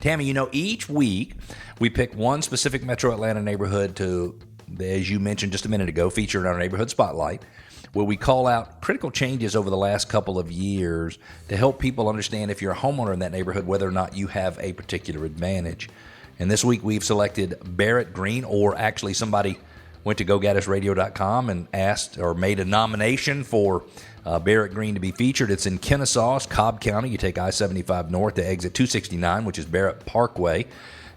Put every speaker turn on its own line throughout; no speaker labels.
Tammy, each week we pick one specific Metro Atlanta neighborhood to, as you mentioned just a minute ago, feature in our Neighborhood Spotlight, where we call out critical changes over the last couple of years to help people understand, if you're a homeowner in that neighborhood, whether or not you have a particular advantage. And this week we've selected Barrett Greene, or actually somebody went to GoGaddisRadio.com and asked or made a nomination for Barrett Greene to be featured. It's in Kennesaw, it's Cobb County. You take I-75 north to exit 269, which is Barrett Parkway,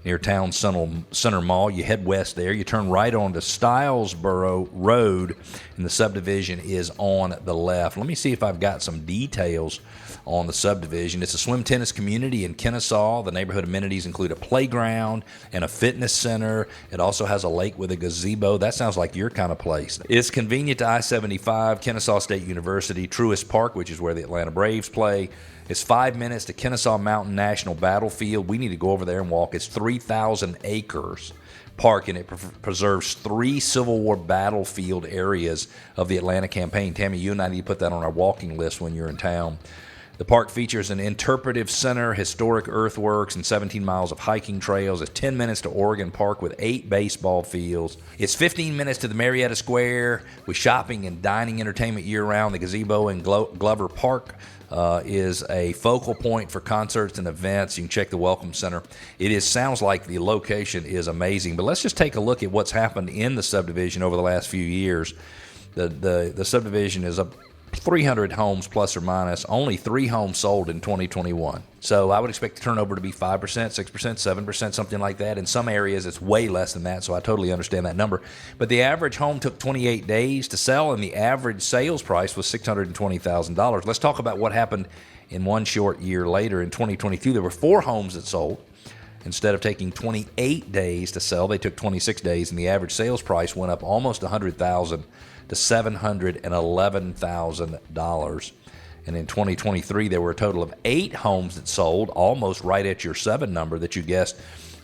near Town Center Mall. You head west there. You turn right onto Stylesboro Road, and the subdivision is on the left. Let me see if I've got some details on the subdivision. It's a swim tennis community in Kennesaw. The neighborhood amenities include a playground and a fitness center. It also has a lake with a gazebo. That sounds like your kind of place. It's convenient to I-75, Kennesaw State University, Truist Park, which is where the Atlanta Braves play. It's 5 minutes to Kennesaw Mountain National Battlefield. We need to go over there and walk. It's 3,000 acres park, and it preserves 3 Civil War battlefield areas of the Atlanta campaign. Tammy, you and I need to put that on our walking list when you're in town. The park features an interpretive center, historic earthworks, and 17 miles of hiking trails. It's 10 minutes to Oregon Park with 8 baseball fields. It's 15 minutes to the Marietta Square with shopping and dining entertainment year-round. The gazebo in Glover Park is a focal point for concerts and events. You can check the Welcome Center. Sounds like the location is amazing. But let's just take a look at what's happened in the subdivision over the last few years. The subdivision is up 300 homes plus or minus, only 3 homes sold in 2021. So I would expect the turnover to be 5%, 6%, 7%, something like that. In some areas, it's way less than that, so I totally understand that number. But the average home took 28 days to sell, and the average sales price was $620,000. Let's talk about what happened in one short year later. In 2022, there were 4 homes that sold. Instead of taking 28 days to sell, they took 26 days, and the average sales price went up almost $100,000 to $711,000. And in 2023, there were a total of 8 homes that sold, almost right at your 7 number that you guessed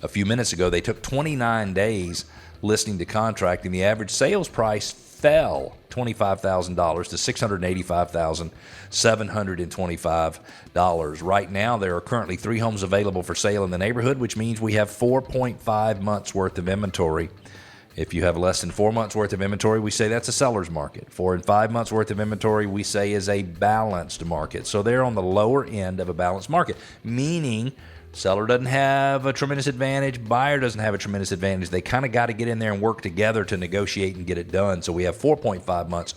a few minutes ago. They took 29 days listing to contract, and the average sales price fell $25,000 to $685,725. Right now, there are currently 3 homes available for sale in the neighborhood, which means we have 4.5 months worth of inventory. If you have less than 4 months worth of inventory, we say that's a seller's market. 4 and 5 months worth of inventory, we say is a balanced market. So they're on the lower end of a balanced market, meaning seller doesn't have a tremendous advantage, buyer doesn't have a tremendous advantage. They kind of got to get in there and work together to negotiate and get it done. So we have 4.5 months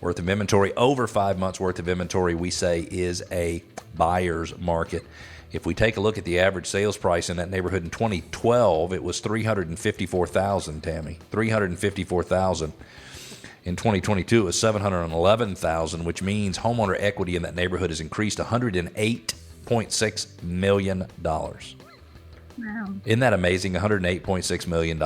worth of inventory. Over 5 months worth of inventory, we say, is a buyer's market. If we take a look at the average sales price in that neighborhood in 2012, it was $354,000, Tammy. $354,000. In 2022, it was $711,000, which means homeowner equity in that neighborhood has increased $108.6 million. Wow. Isn't that amazing? $108.6 million.